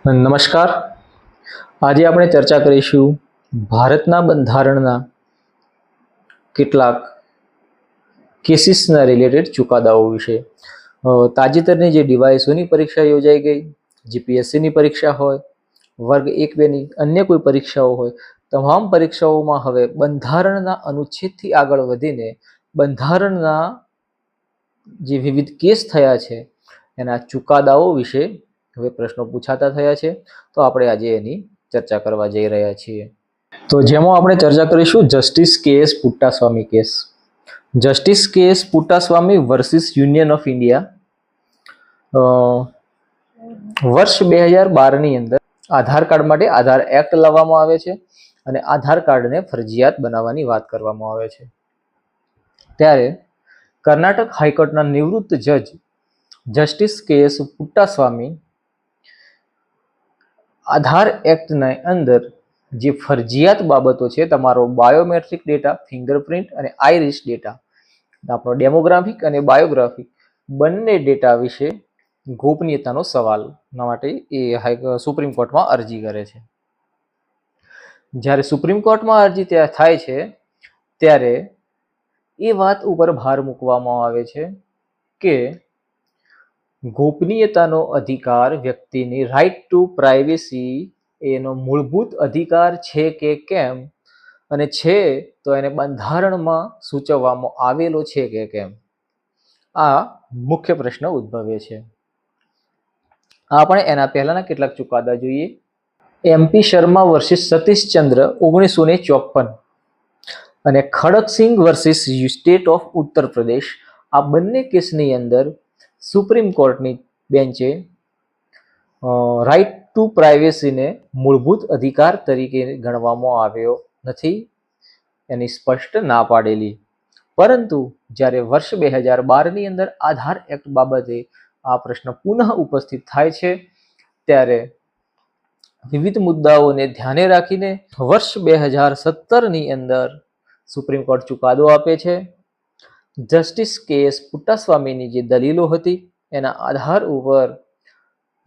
નમસ્કાર. આજે આપણે ચર્ચા કરીશું ભારતના બંધારણના કેટલાક કેસીસના રિલેટેડ ચુકાદાઓ વિશે. તાજેતરની જે ડિવાઇસોની પરીક્ષા યોજાઈ ગઈ, જીપીએસસીની પરીક્ષા હોય, વર્ગ 1-2ની અન્ય કોઈ પરીક્ષાઓ હોય, તમામ પરીક્ષાઓમાં હવે બંધારણના અનુચ્છેદથી આગળ વધીને બંધારણના જે વિવિધ કેસ થયા છે એના ચુકાદાઓ વિશે હવે પ્રશ્નો પૂછાતા થયા છે. તો આપણે આજે એની ચર્ચા કરવા જઈ રહ્યા છીએ. તો જેમાં આપણે ચર્ચા કરીશું justice K S. Puttaswamy case. Justice K S. Puttaswamy versus union of India. વર્ષ 2012ની અંદર આધાર કાર્ડ માટે આધાર એક્ટ લાવવામાં આવે છે અને આધાર કાર્ડને ફરજિયાત બનાવવાની વાત કરવામાં આવે છે. ત્યારે કર્ણાટક હાઈકોર્ટના નિવૃત્ત જજ જસ્ટિસ કે.એસ. પુટ્ટાસ્વામી આધાર એક્ટના અંદર જે ફરજિયાત બાબતો છે, તમારો બાયોમેટ્રિક ડેટા, ફિંગરપ્રિન્ટ અને આઈરિસ ડેટા, આપણો ડેમોગ્રાફિક અને બાયોગ્રાફિક બંને ડેટા વિશે ગોપનીયતાનો સવાલ માટે એ સુપ્રીમ કોર્ટમાં અરજી કરે છે. જ્યારે સુપ્રીમ કોર્ટમાં અરજી થાય છે ત્યારે એ વાત ઉપર ભાર મૂકવામાં આવે છે કે ગોપનીયતાનો અધિકાર વ્યક્તિની રાઇટ ટુ પ્રાઇવેસી એનો મૂળભૂત અધિકાર છે કે કેમ, અને છે તો એને બંધારણમાં સૂચવવામાં આવેલો છે કે કેમ, આ મુખ્ય પ્રશ્ન ઉદ્ભવે છે. આપણે એના પહેલાના કેટલાક ચુકાદા જોઈએ. એમપી શર્મા વર્સિસ સતીશચંદ્ર 1954 અને ખડકસિંહ versus state of Uttar Pradesh, આ બંને કેસની અંદર સુપ્રીમ કોર્ટની બેન્ચે રાઇટ ટુ પ્રાઇવેસીને મૂળભૂત અધિકાર તરીકે ગણવામાં આવ્યો નથી, એની સ્પષ્ટ ના પાડેલી. પરંતુ જ્યારે વર્ષ 2012ની અંદર આધાર એક્ટ બાબતે આ પ્રશ્ન પુનઃ ઉપસ્થિત થાય છે ત્યારે વિવિધ મુદ્દાઓને ધ્યાને રાખીને વર્ષ 2017ની અંદર સુપ્રીમ કોર્ટ ચુકાદો આપે છે. જસ્ટિસ કે.એસ. પુટ્ટાસ્વામીની જે દલીલો હતી એના આધાર ઉપર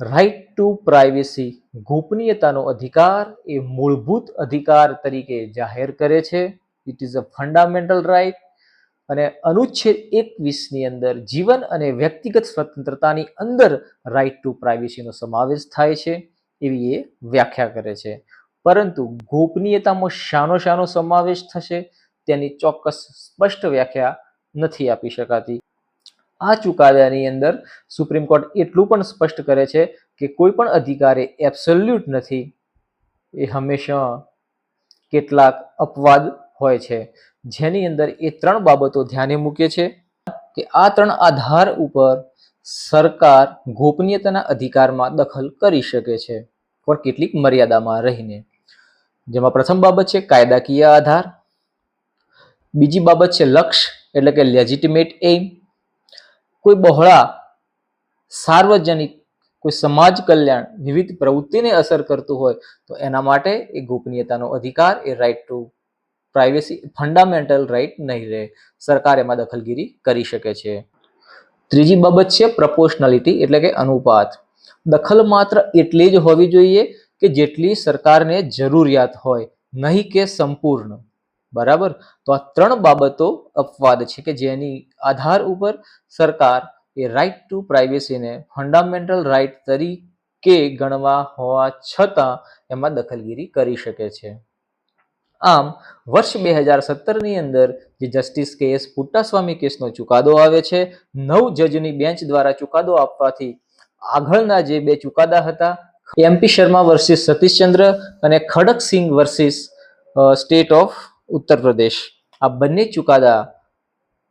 રાઇટ ટુ પ્રાઇવેસી, ગોપનીયતાનો અધિકાર એ મૂળભૂત અધિકાર તરીકે જાહેર કરે છે. It is a fundamental right. અને અનુચ્છેદ 21ની અંદર જીવન અને વ્યક્તિગત સ્વતંત્રતાની અંદર રાઇટ ટુ પ્રાઇવેસીનો સમાવેશ થાય છે એવી એ વ્યાખ્યા કરે છે. પરંતુ ગોપનીયતામાં શાનો સમાવેશ થશે તેની ચોક્કસ સ્પષ્ટ વ્યાખ્યા નથી આપી શકાતી. આ ચુકાદાની અંદર સુપ્રીમ કોર્ટ એટલું પણ સ્પષ્ટ કરે છે કે કોઈ પણ અધિકાર એ એબ્સોલ્યુટ નથી, એ હંમેશા કેટલાક અપવાદ હોય છે, જેની અંદર એ 3 બાબતો ધ્યાને મૂકે છે કે આ 3 આધાર ઉપર સરકાર ગોપનીયતાના અધિકારમાં દખલ કરી શકે છે, પણ કેટલીક મર્યાદામાં રહીને. જેમાં પ્રથમ બાબત છે કાયદાકીય આધાર, બીજી બાબત છે લક્ષ્ય એટલે કે લેજિટિમેટ એઇમ, કોઈ બહોળા સાર્વજનિક, કોઈ સમાજ કલ્યાણ, વિવિધ પ્રવૃત્તિને અસર કરતું હોય તો એના માટે એ ગોપનીયતાનો અધિકાર એ right to privacy fundamental right નહીં રહે, સરકાર એમાં દખલગીરી કરી શકે છે. ત્રીજી બાબત છે પ્રપોર્શનાલિટી એટલે કે અનુપાત. દખલ માત્ર એટલી જ હોવી જોઈએ કે જેટલી સરકારને જરૂરિયાત હોય, નહીં કે સંપૂર્ણ. બરાબર. તો આ 3 બાબતો અપવાદ છે કે જેની આધાર ઉપર સરકાર એ રાઇટ ટુ પ્રાઇવેસીને ફંડામેન્ટલ રાઇટ તરીકે ગણવા હોવા છતાં એમાં દખલગીરી કરી શકે છે. આમ વર્ષ 2017ની અંદર જે જસ્ટિસ કે.એસ. પુટ્ટાસ્વામી કેસનો ચુકાદો આવે છે, 9 જજની બેન્ચ દ્વારા ચુકાદો આપવાથી આગળના જે 2 ચુકાદા હતા, એમપી શર્મા વર્સિસ સતીશચંદ્ર અને ખડકસિંહ versus state of Uttar Pradesh, આ બંને ચુકાદા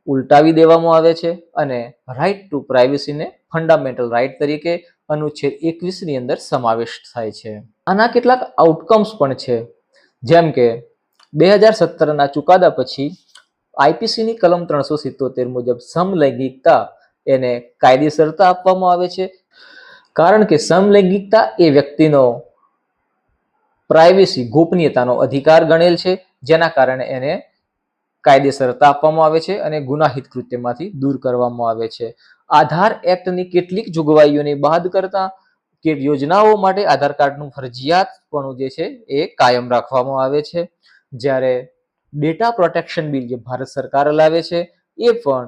ઉલટાવી દેવામાં આવે છે અને રાઇટ ટુ પ્રાઇવેસીને ફંડામેન્ટલ રાઇટ તરીકે અનુચ્છેદ 21ની અંદર સમાવેશ થાય છે. આના કેટલાક આઉટકમ્સ પણ છે, જેમ કે 2017ના ચુકાદા પછી આઈપીસીની કલમ 377 મુજબ સમલૈંગિકતા એને કાયદેસરતા આપવામાં આવે છે, કારણ કે સમલૈંગિકતા એ વ્યક્તિનો પ્રાઇવેસી ગોપનીયતાનો અધિકાર ગણેલ છે, જેના કારણે એને કાયદેસરતા આપવામાં આવે છે અને ગુનાહિત કૃત્યમાંથી દૂર કરવામાં આવે છે. આધાર એક્ટની કેટલીક જોગવાઈઓને બાદ કરતા કે યોજનાઓ માટે આધાર કાર્ડનું ફરજિયાતપણું જે છે એ કાયમ રાખવામાં આવે છે. જ્યારે ડેટા પ્રોટેક્શન બિલ જે ભારત સરકાર લાવે છે એ પણ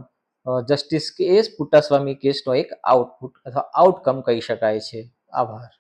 જસ્ટિસ કે એસ પુટ્ટાસ્વામી કેસનો એક આઉટપુટ અથવા આઉટકમ કહી શકાય છે. આભાર.